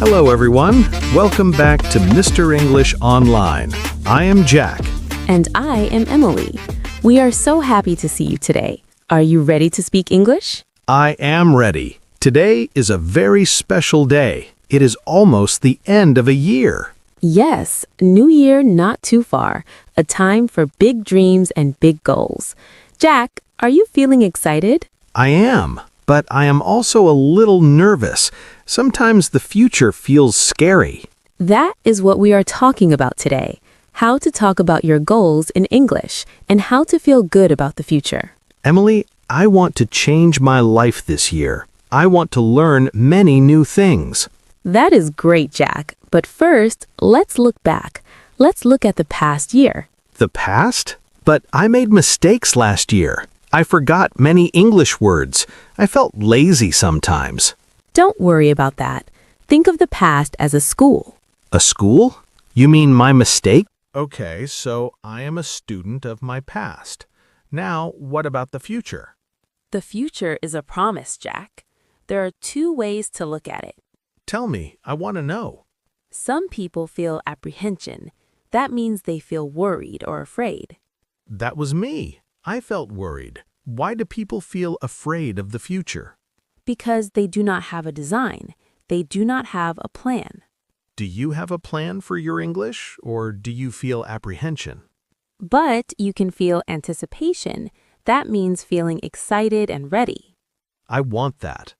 Hello, everyone. Welcome back to Mr. English Online. I am Jack. And I am Emily. We are so happy to see you today. Are you ready to speak English? I am ready. Today is a very special day. It is almost the end of a year. Yes, New Year not too far. A time for big dreams and big goals. Jack, are you feeling excited? I am, but I am also a little nervous. Sometimes the future feels scary. That is what we are talking about today. How to talk about your goals in English and how to feel good about the future. Emily, I want to change my life this year. I want to learn many new things. That is great, Jack. But first, let's look back. Let's look at the past year. The past? But I made mistakes last year. I forgot many English words. I felt lazy sometimes. Don't worry about that. Think of the past as a school. A school? You mean my mistake? Okay, so I am a student of my past. Now, what about the future? The future is a promise, Jack. There are two ways to look at it. Tell me, I want to know. Some people feel apprehension. That means they feel worried or afraid. That was me. I felt worried. Why do people feel afraid of the future? Because they do not have a design. They do not have a plan. Do you have a plan for your English, or do you feel apprehension? But you can feel anticipation. That means feeling excited and ready. I want that.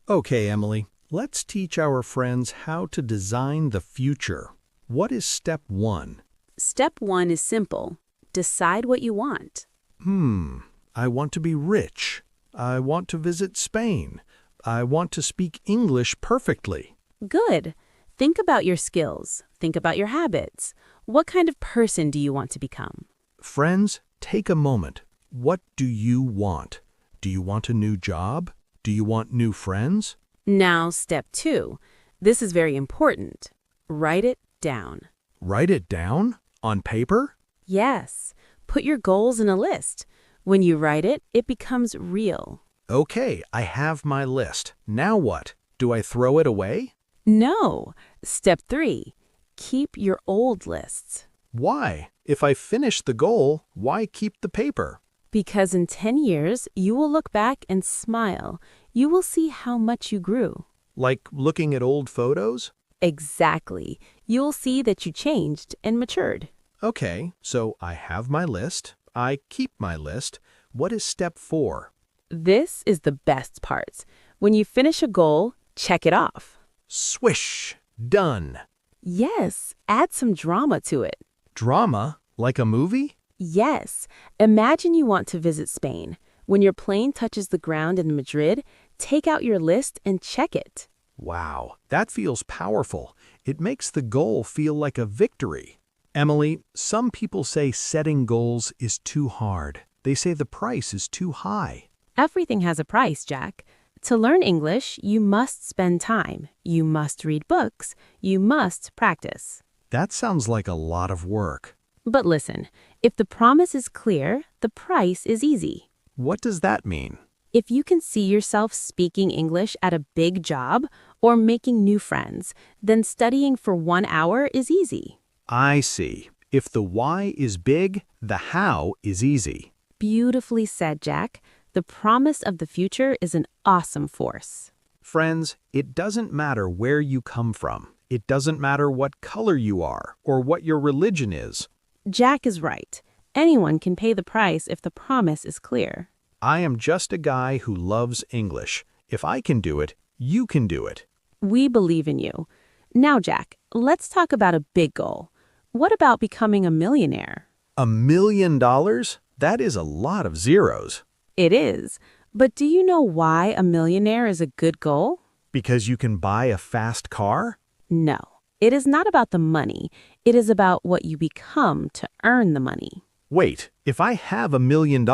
Okay, Emily, let's teach our friends how to design the future. What is step 1? Step 1 is simple. Decide what you want. I want to be rich. I want to visit Spain. I want to speak English perfectly. Good. Think about your skills. Think about your habits. What kind of person do you want to become? Friends, take a moment. What do you want? Do you want a new job? Do you want new friends? Now, step 2. This is very important. Write it down. Write it down? On paper? Yes. Put your goals in a list. When you write it, it becomes real. Okay, I have my list. Now what? Do I throw it away? No. Step 3. Keep your old lists. Why? If I finish the goal, why keep the paper? Because in 10 years, you will look back and smile. You will see how much you grew. Like looking at old photos? Exactly. You'll see that you changed and matured. Okay, so I have my list. I keep my list. What is step 4? This is the best part. When you finish a goal, check it off. Swish! Done! Yes, add some drama to it. Drama? Like a movie? Yes. Imagine you want to visit Spain. When your plane touches the ground in Madrid, take out your list and check it. Wow, that feels powerful. It makes the goal feel like a victory. Emily, some people say setting goals is too hard. They say the price is too high. Everything has a price, Jack. To learn English, you must spend time. You must read books. You must practice. That sounds like a lot of work. But listen, if the promise is clear, the price is easy. What does that mean? If you can see yourself speaking English at a big job or making new friends, then studying for 1 hour is easy. I see. If the why is big, the how is easy. Beautifully said, Jack. The promise of the future is an awesome force. Friends, it doesn't matter where you come from. It doesn't matter what color you are or what your religion is. Jack is right. Anyone can pay the price if the promise is clear. I am just a guy who loves English. If I can do it, you can do it. We believe in you. Now, Jack, let's talk about a big goal. What about becoming a millionaire? $1 million? That is a lot of zeros. It is. But do you know why a millionaire is a good goal? Because you can buy a fast car? No. It is not about the money. It is about what you become to earn the money. Wait, if I have $1 million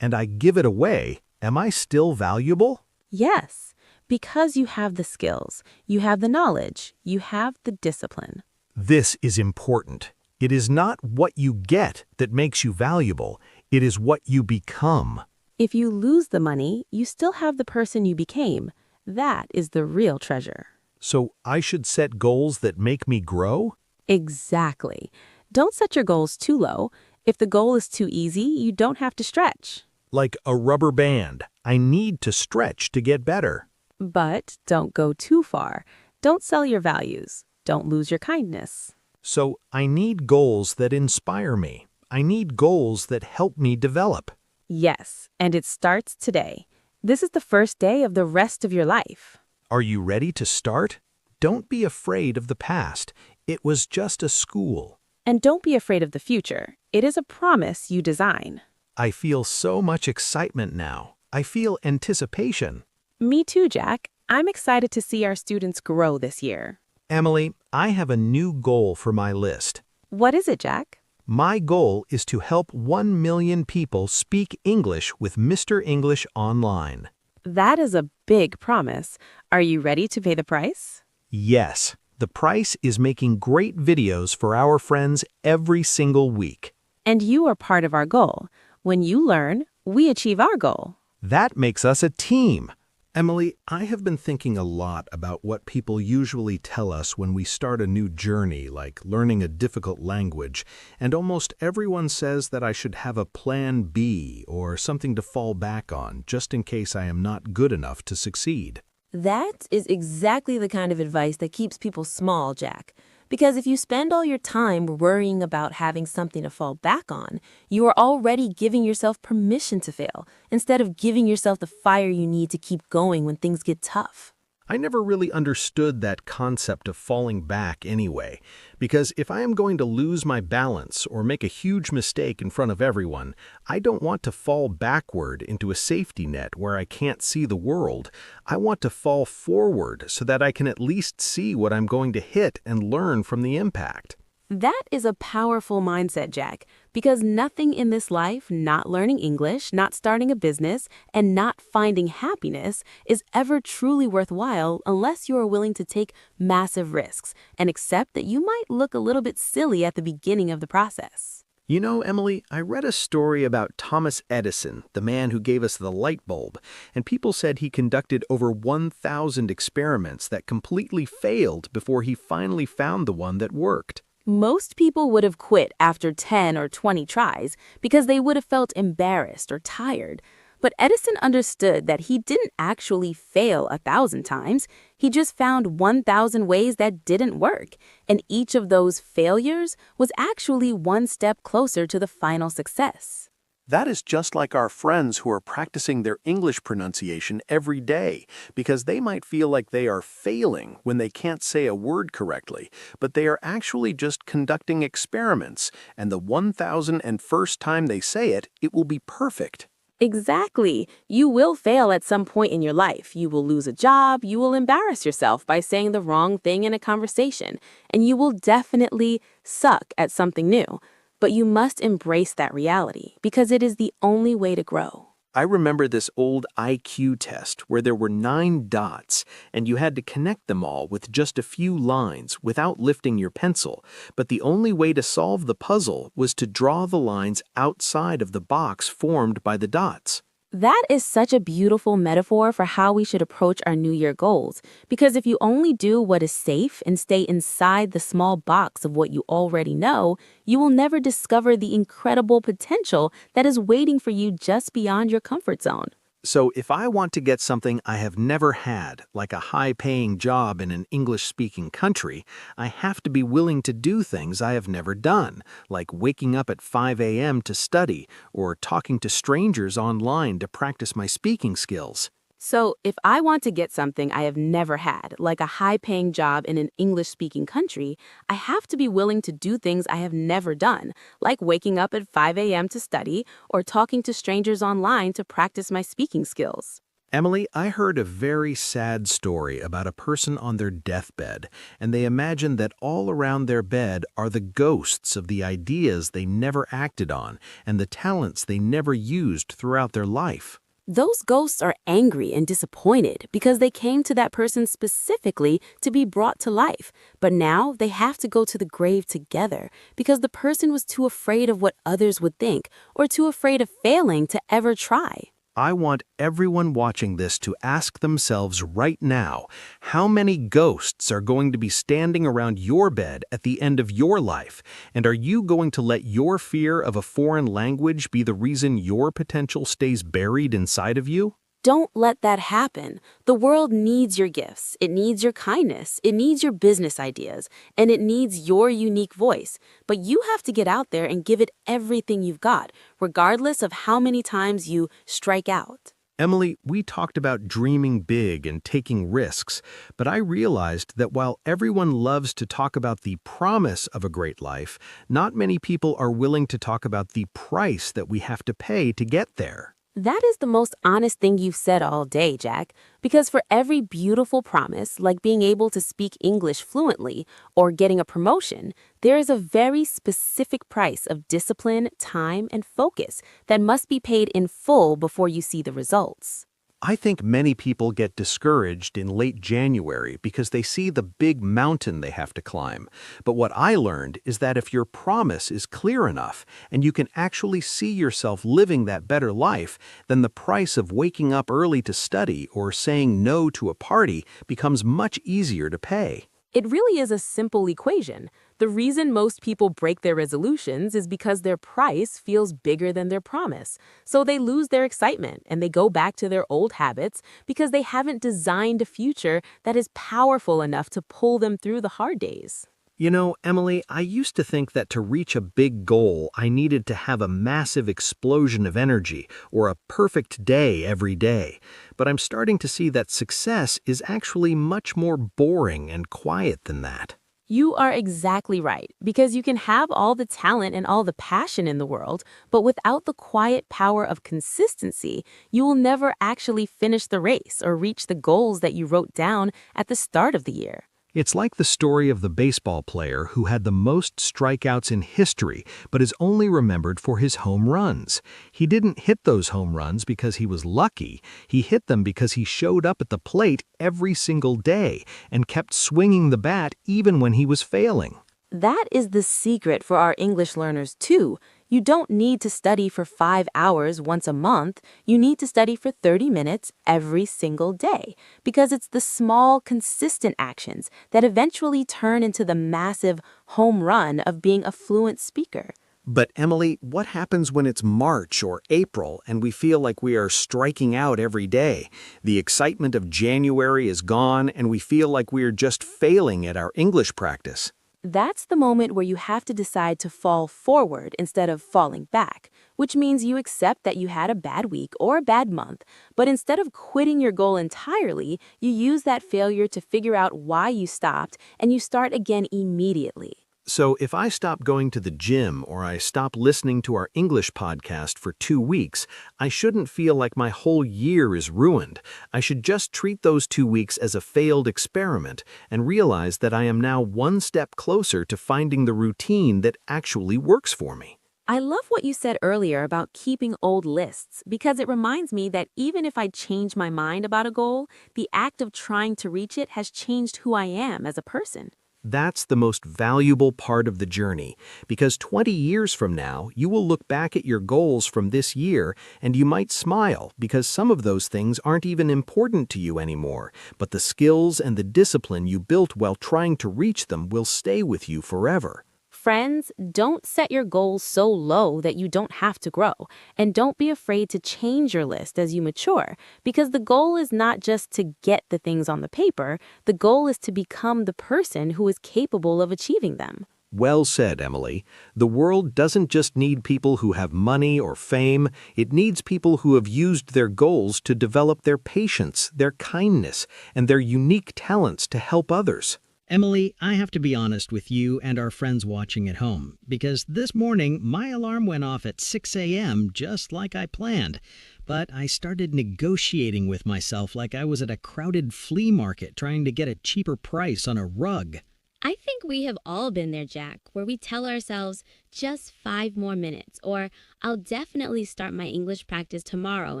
and I give it away, am I still valuable? Yes, because you have the skills, you have the knowledge, you have the discipline. This is important. It is not what you get that makes you valuable. It is what you become. If you lose the money, you still have the person you became. That is the real treasure. So I should set goals that make me grow? Exactly. Don't set your goals too low. If the goal is too easy, you don't have to stretch. Like a rubber band. I need to stretch to get better. But don't go too far. Don't sell your values. Don't lose your kindness. So I need goals that inspire me. I need goals that help me develop. Yes, and it starts today. This is the first day of the rest of your life. Are you ready to start? Don't be afraid of the past. It was just a school. And don't be afraid of the future. It is a promise you design. I feel so much excitement now. I feel anticipation. Me too, Jack. I'm excited to see our students grow this year. Emily, I have a new goal for my list. What is it, Jack? My goal is to help 1 million people speak English with Mr. English online. That is a big promise. Are you ready to pay the price? Yes, the price is making great videos for our friends every single week. And you are part of our goal. When you learn, we achieve our goal. That makes us a team. Emily, I have been thinking a lot about what people usually tell us when we start a new journey, like learning a difficult language, and almost everyone says that I should have a plan B or something to fall back on, just in case I am not good enough to succeed. That is exactly the kind of advice that keeps people small, Jack. Because if you spend all your time worrying about having something to fall back on, you are already giving yourself permission to fail, instead of giving yourself the fire you need to keep going when things get tough. I never really understood that concept of falling back anyway, because if I am going to lose my balance or make a huge mistake in front of everyone, I don't want to fall backward into a safety net where I can't see the world. I want to fall forward so that I can at least see what I'm going to hit and learn from the impact. That is a powerful mindset, Jack, because nothing in this life, not learning English, not starting a business, and not finding happiness is ever truly worthwhile unless you are willing to take massive risks and accept that you might look a little bit silly at the beginning of the process. You know, Emily, I read a story about Thomas Edison, the man who gave us the light bulb, and people said he conducted over 1,000 experiments that completely failed before he finally found the one that worked. Most people would have quit after 10 or 20 tries because they would have felt embarrassed or tired. But Edison understood that he didn't actually fail 1,000 times. He just found 1,000 ways that didn't work. And each of those failures was actually one step closer to the final success. That is just like our friends who are practicing their English pronunciation every day, because they might feel like they are failing when they can't say a word correctly, but they are actually just conducting experiments, and the 1,001st time they say it, it will be perfect. Exactly. You will fail at some point in your life. You will lose a job. You will embarrass yourself by saying the wrong thing in a conversation. And you will definitely suck at something new. But you must embrace that reality because it is the only way to grow. I remember this old IQ test where there were 9 dots and you had to connect them all with just a few lines without lifting your pencil. But the only way to solve the puzzle was to draw the lines outside of the box formed by the dots. That is such a beautiful metaphor for how we should approach our New Year goals. Because if you only do what is safe and stay inside the small box of what you already know, you will never discover the incredible potential that is waiting for you just beyond your comfort zone. So if I want to get something I have never had, like a high-paying job in an English-speaking country, I have to be willing to do things I have never done, like waking up at 5 a.m. to study or talking to strangers online to practice my speaking skills. So if I want to get something I have never had, like a high-paying job in an English-speaking country, I have to be willing to do things I have never done, like waking up at 5 a.m. to study or talking to strangers online to practice my speaking skills. Emily, I heard a very sad story about a person on their deathbed, and they imagined that all around their bed are the ghosts of the ideas they never acted on and the talents they never used throughout their life. Those ghosts are angry and disappointed because they came to that person specifically to be brought to life. But now they have to go to the grave together because the person was too afraid of what others would think or too afraid of failing to ever try. I want everyone watching this to ask themselves right now, how many ghosts are going to be standing around your bed at the end of your life? And are you going to let your fear of a foreign language be the reason your potential stays buried inside of you? Don't let that happen. The world needs your gifts. It needs your kindness. It needs your business ideas. And it needs your unique voice. But you have to get out there and give it everything you've got, regardless of how many times you strike out. Emily, we talked about dreaming big and taking risks, but I realized that while everyone loves to talk about the promise of a great life, not many people are willing to talk about the price that we have to pay to get there. That is the most honest thing you've said all day, Jack, because for every beautiful promise, like being able to speak English fluently or getting a promotion, there is a very specific price of discipline, time, and focus that must be paid in full before you see the results. I think many people get discouraged in late January because they see the big mountain they have to climb. But what I learned is that if your promise is clear enough and you can actually see yourself living that better life, then the price of waking up early to study or saying no to a party becomes much easier to pay. It really is a simple equation. The reason most people break their resolutions is because their price feels bigger than their promise. So they lose their excitement and they go back to their old habits because they haven't designed a future that is powerful enough to pull them through the hard days. You know, Emily, I used to think that to reach a big goal, I needed to have a massive explosion of energy or a perfect day every day. But I'm starting to see that success is actually much more boring and quiet than that. You are exactly right, because you can have all the talent and all the passion in the world, but without the quiet power of consistency, you will never actually finish the race or reach the goals that you wrote down at the start of the year. It's like the story of the baseball player who had the most strikeouts in history, but is only remembered for his home runs. He didn't hit those home runs because he was lucky. He hit them because he showed up at the plate every single day and kept swinging the bat even when he was failing. That is the secret for our English learners, too. You don't need to study for 5 hours once a month. You need to study for 30 minutes every single day, because it's the small, consistent actions that eventually turn into the massive home run of being a fluent speaker. But Emily, what happens when it's March or April and we feel like we are striking out every day? The excitement of January is gone and we feel like we are just failing at our English practice. That's the moment where you have to decide to fall forward instead of falling back, which means you accept that you had a bad week or a bad month, but instead of quitting your goal entirely, you use that failure to figure out why you stopped and you start again immediately. So if I stop going to the gym or I stop listening to our English podcast for 2 weeks, I shouldn't feel like my whole year is ruined. I should just treat those 2 weeks as a failed experiment and realize that I am now one step closer to finding the routine that actually works for me. I love what you said earlier about keeping old lists, because it reminds me that even if I change my mind about a goal, the act of trying to reach it has changed who I am as a person. That's the most valuable part of the journey, because 20 years from now, you will look back at your goals from this year and you might smile because some of those things aren't even important to you anymore, but the skills and the discipline you built while trying to reach them will stay with you forever. Friends, don't set your goals so low that you don't have to grow, and don't be afraid to change your list as you mature, because the goal is not just to get the things on the paper, the goal is to become the person who is capable of achieving them. Well said, Emily. The world doesn't just need people who have money or fame, it needs people who have used their goals to develop their patience, their kindness, and their unique talents to help others. Emily, I have to be honest with you and our friends watching at home, because this morning my alarm went off at 6 a.m. just like I planned. But I started negotiating with myself like I was at a crowded flea market trying to get a cheaper price on a rug. I think we have all been there, Jack, where we tell ourselves just 5 more minutes, or I'll definitely start my English practice tomorrow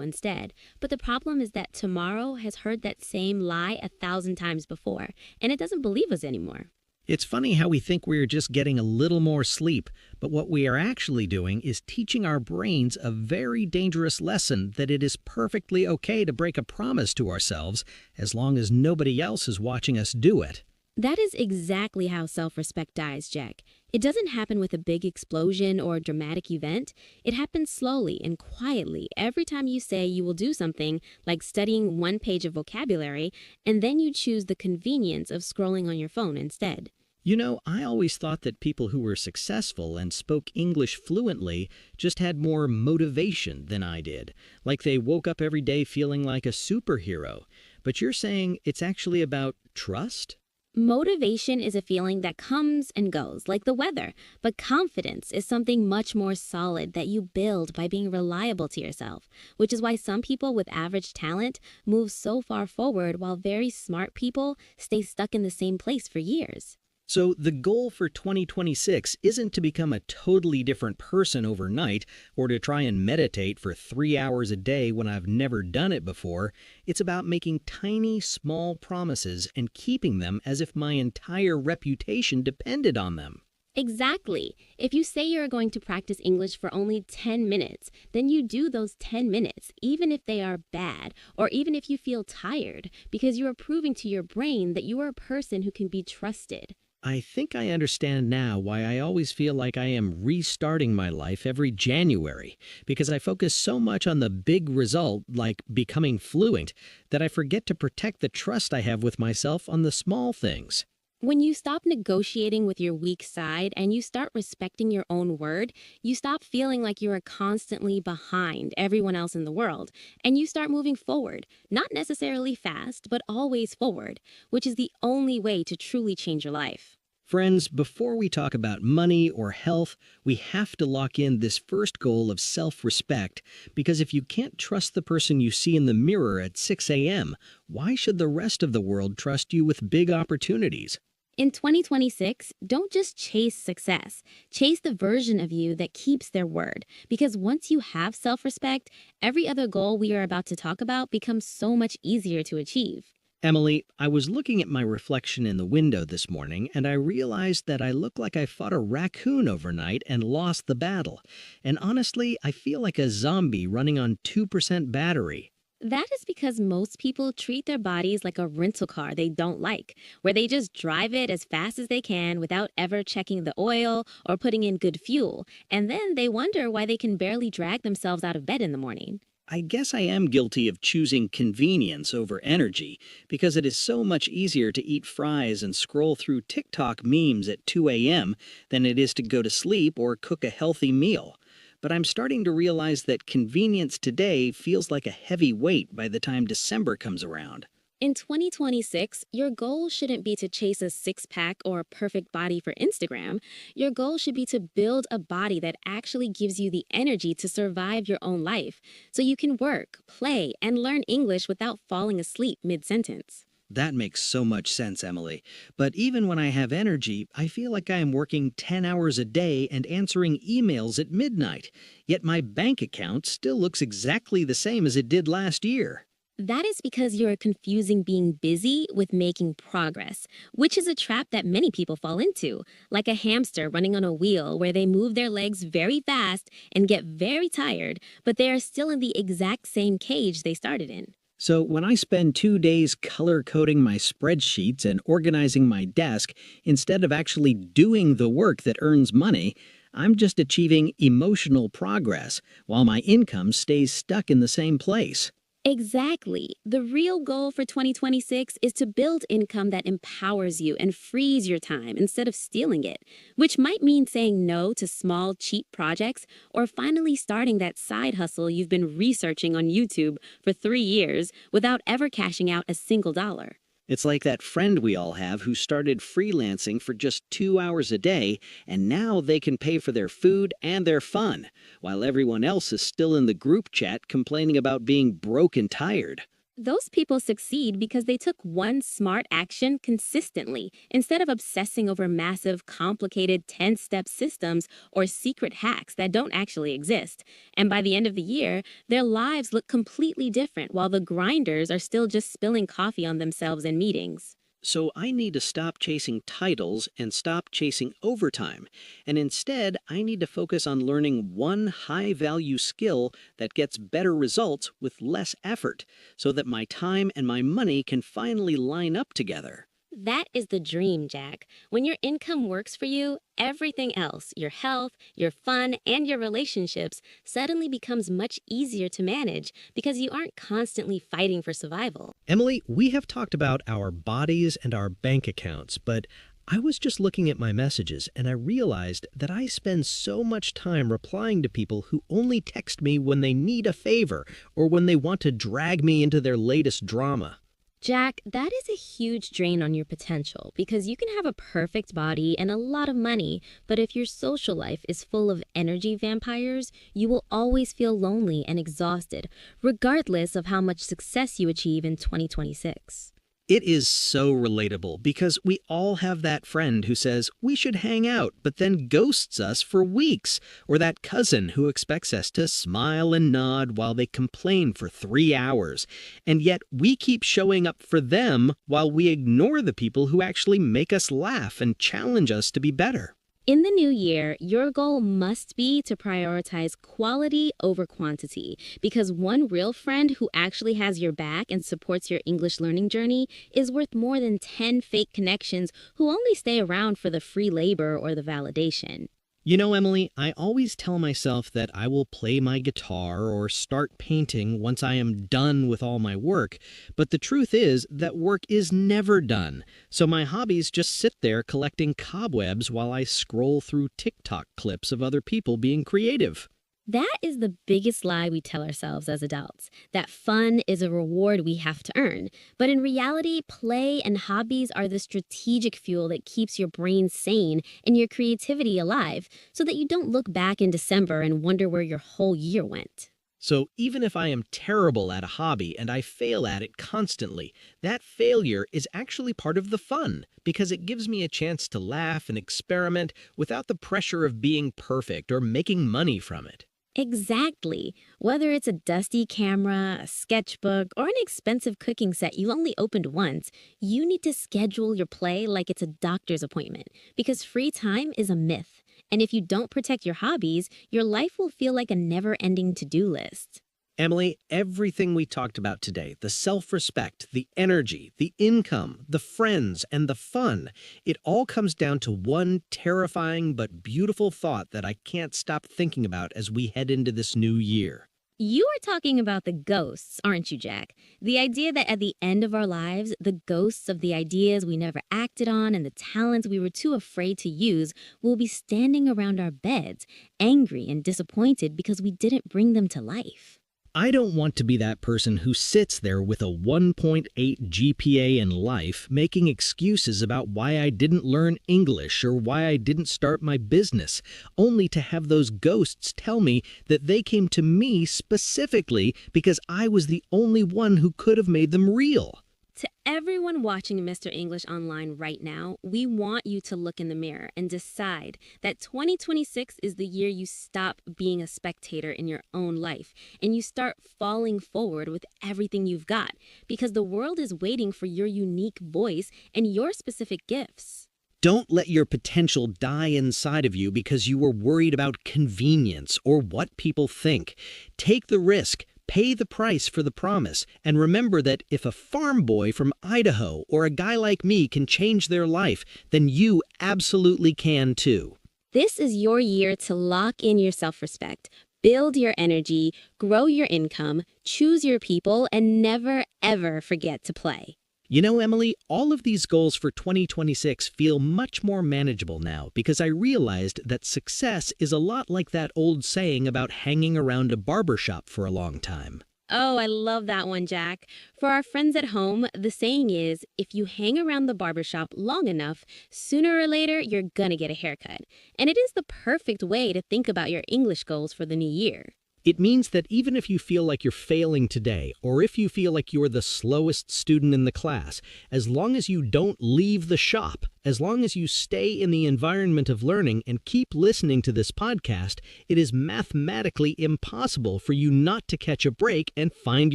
instead. But the problem is that tomorrow has heard that same lie 1,000 times before, and it doesn't believe us anymore. It's funny how we think we're just getting a little more sleep, but what we are actually doing is teaching our brains a very dangerous lesson that it is perfectly okay to break a promise to ourselves as long as nobody else is watching us do it. That is exactly how self-respect dies, Jack. It doesn't happen with a big explosion or dramatic event. It happens slowly and quietly every time you say you will do something, like studying one page of vocabulary, and then you choose the convenience of scrolling on your phone instead. You know, I always thought that people who were successful and spoke English fluently just had more motivation than I did, like they woke up every day feeling like a superhero. But you're saying it's actually about trust? Motivation is a feeling that comes and goes, like the weather, but confidence is something much more solid that you build by being reliable to yourself, which is why some people with average talent move so far forward while very smart people stay stuck in the same place for years. So the goal for 2026 isn't to become a totally different person overnight or to try and meditate for 3 hours a day when I've never done it before. It's about making tiny, small promises and keeping them as if my entire reputation depended on them. Exactly. If you say you're going to practice English for only 10 minutes, then you do those 10 minutes, even if they are bad, or even if you feel tired, because you are proving to your brain that you are a person who can be trusted. I think I understand now why I always feel like I am restarting my life every January, because I focus so much on the big result, like becoming fluent, that I forget to protect the trust I have with myself on the small things. When you stop negotiating with your weak side and you start respecting your own word, you stop feeling like you are constantly behind everyone else in the world, and you start moving forward, not necessarily fast, but always forward, which is the only way to truly change your life. Friends, before we talk about money or health, we have to lock in this first goal of self-respect, because if you can't trust the person you see in the mirror at 6 a.m., why should the rest of the world trust you with big opportunities? In 2026, don't just chase success. Chase the version of you that keeps their word. Because once you have self-respect, every other goal we are about to talk about becomes so much easier to achieve. Emily, I was looking at my reflection in the window this morning and I realized that I look like I fought a raccoon overnight and lost the battle. And honestly, I feel like a zombie running on 2% battery. That is because most people treat their bodies like a rental car they don't like, where they just drive it as fast as they can without ever checking the oil or putting in good fuel, and then they wonder why they can barely drag themselves out of bed in the morning. I guess I am guilty of choosing convenience over energy because it is so much easier to eat fries and scroll through TikTok memes at 2 a.m. than it is to go to sleep or cook a healthy meal. But I'm starting to realize that convenience today feels like a heavy weight by the time December comes around. In 2026, your goal shouldn't be to chase a six-pack or a perfect body for Instagram. Your goal should be to build a body that actually gives you the energy to survive your own life, so you can work, play, and learn English without falling asleep mid-sentence. That makes so much sense, Emily. But even when I have energy, I feel like I am working 10 hours a day and answering emails at midnight. Yet my bank account still looks exactly the same as it did last year. That is because you're confusing being busy with making progress, which is a trap that many people fall into, like a hamster running on a wheel where they move their legs very fast and get very tired, but they are still in the exact same cage they started in. So when I spend 2 days color-coding my spreadsheets and organizing my desk, instead of actually doing the work that earns money, I'm just achieving emotional progress while my income stays stuck in the same place. Exactly. The real goal for 2026 is to build income that empowers you and frees your time instead of stealing it, which might mean saying no to small, cheap projects or finally starting that side hustle you've been researching on YouTube for 3 years without ever cashing out a single dollar. It's like that friend we all have who started freelancing for just 2 hours a day, and now they can pay for their food and their fun, while everyone else is still in the group chat complaining about being broke and tired. Those people succeed because they took one smart action consistently instead of obsessing over massive, complicated 10-step systems or secret hacks that don't actually exist. And by the end of the year, their lives look completely different while the grinders are still just spilling coffee on themselves in meetings. So I need to stop chasing titles and stop chasing overtime. And instead, I need to focus on learning one high-value skill that gets better results with less effort, so that my time and my money can finally line up together. That is the dream, Jack. When your income works for you, everything else, your health, your fun, and your relationships, suddenly becomes much easier to manage because you aren't constantly fighting for survival. Emily, we have talked about our bodies and our bank accounts, but I was just looking at my messages and I realized that I spend so much time replying to people who only text me when they need a favor or when they want to drag me into their latest drama. Jack, that is a huge drain on your potential because you can have a perfect body and a lot of money, but if your social life is full of energy vampires, you will always feel lonely and exhausted, regardless of how much success you achieve in 2026. It is so relatable because we all have that friend who says we should hang out but then ghosts us for weeks, or that cousin who expects us to smile and nod while they complain for 3 hours, and yet we keep showing up for them while we ignore the people who actually make us laugh and challenge us to be better. In the new year, your goal must be to prioritize quality over quantity because one real friend who actually has your back and supports your English learning journey is worth more than 10 fake connections who only stay around for the free labor or the validation. You know, Emily, I always tell myself that I will play my guitar or start painting once I am done with all my work, but the truth is that work is never done. So my hobbies just sit there collecting cobwebs while I scroll through TikTok clips of other people being creative. That is the biggest lie we tell ourselves as adults, that fun is a reward we have to earn. But in reality, play and hobbies are the strategic fuel that keeps your brain sane and your creativity alive, so that you don't look back in December and wonder where your whole year went. So even if I am terrible at a hobby and I fail at it constantly, that failure is actually part of the fun because it gives me a chance to laugh and experiment without the pressure of being perfect or making money from it. Exactly. Whether it's a dusty camera, a sketchbook, or an expensive cooking set you only opened once, you need to schedule your play like it's a doctor's appointment because free time is a myth. And if you don't protect your hobbies, your life will feel like a never-ending to-do list. Emily, everything we talked about today, the self-respect, the energy, the income, the friends, and the fun, it all comes down to one terrifying but beautiful thought that I can't stop thinking about as we head into this new year. You are talking about the ghosts, aren't you, Jack? The idea that at the end of our lives, the ghosts of the ideas we never acted on and the talents we were too afraid to use will be standing around our beds, angry and disappointed because we didn't bring them to life. I don't want to be that person who sits there with a 1.8 GPA in life making excuses about why I didn't learn English or why I didn't start my business, only to have those ghosts tell me that they came to me specifically because I was the only one who could have made them real. To everyone watching Mr. English Online right now, we want you to look in the mirror and decide that 2026 is the year you stop being a spectator in your own life and you start falling forward with everything you've got because the world is waiting for your unique voice and your specific gifts. Don't let your potential die inside of you because you were worried about convenience or what people think. Take the risk. Pay the price for the promise, and remember that if a farm boy from Idaho or a guy like me can change their life, then you absolutely can too. This is your year to lock in your self-respect, build your energy, grow your income, choose your people, and never, ever forget to play. You know, Emily, all of these goals for 2026 feel much more manageable now because I realized that success is a lot like that old saying about hanging around a barbershop for a long time. Oh, I love that one, Jack. For our friends at home, the saying is, if you hang around the barbershop long enough, sooner or later, you're gonna get a haircut. And it is the perfect way to think about your English goals for the new year. It means that even if you feel like you're failing today, or if you feel like you're the slowest student in the class, as long as you don't leave the shop, as long as you stay in the environment of learning and keep listening to this podcast, it is mathematically impossible for you not to catch a break and find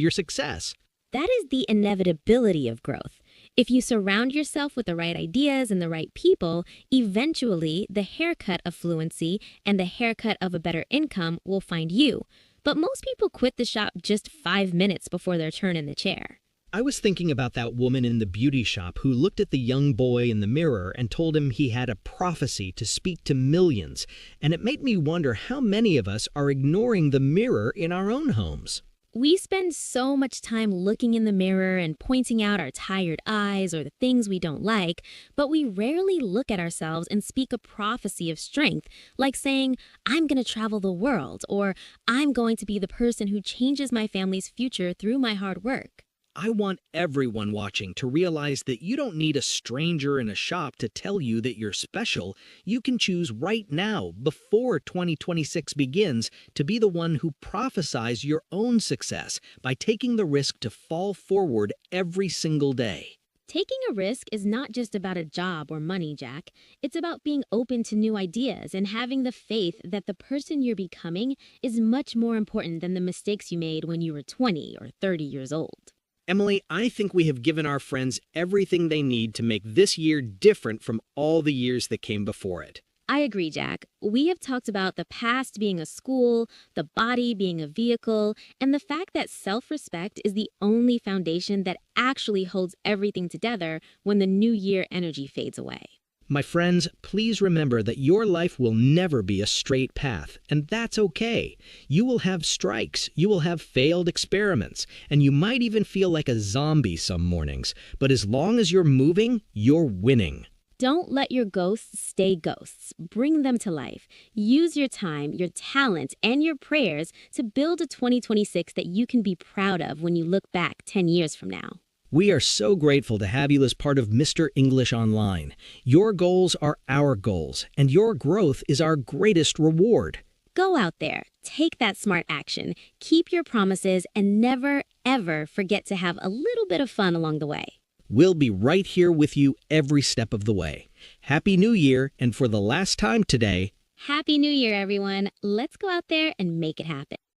your success. That is the inevitability of growth. If you surround yourself with the right ideas and the right people, eventually the haircut of fluency and the haircut of a better income will find you. But most people quit the shop just 5 minutes before their turn in the chair. I was thinking about that woman in the beauty shop who looked at the young boy in the mirror and told him he had a prophecy to speak to millions, and it made me wonder how many of us are ignoring the mirror in our own homes. We spend so much time looking in the mirror and pointing out our tired eyes or the things we don't like, but we rarely look at ourselves and speak a prophecy of strength, like saying, I'm going to travel the world, or I'm going to be the person who changes my family's future through my hard work. I want everyone watching to realize that you don't need a stranger in a shop to tell you that you're special. You can choose right now, before 2026 begins, to be the one who prophesies your own success by taking the risk to fall forward every single day. Taking a risk is not just about a job or money, Jack. It's about being open to new ideas and having the faith that the person you're becoming is much more important than the mistakes you made when you were 20 or 30 years old. Emily, I think we have given our friends everything they need to make this year different from all the years that came before it. I agree, Jack. We have talked about the past being a school, the body being a vehicle, and the fact that self-respect is the only foundation that actually holds everything together when the new year energy fades away. My friends, please remember that your life will never be a straight path, and that's okay. You will have strikes, you will have failed experiments, and you might even feel like a zombie some mornings. But as long as you're moving, you're winning. Don't let your ghosts stay ghosts. Bring them to life. Use your time, your talent, and your prayers to build a 2026 that you can be proud of when you look back 10 years from now. We are so grateful to have you as part of Mr. English Online. Your goals are our goals, and your growth is our greatest reward. Go out there, take that smart action, keep your promises, and never, ever forget to have a little bit of fun along the way. We'll be right here with you every step of the way. Happy New Year, and for the last time today, Happy New Year, everyone. Let's go out there and make it happen.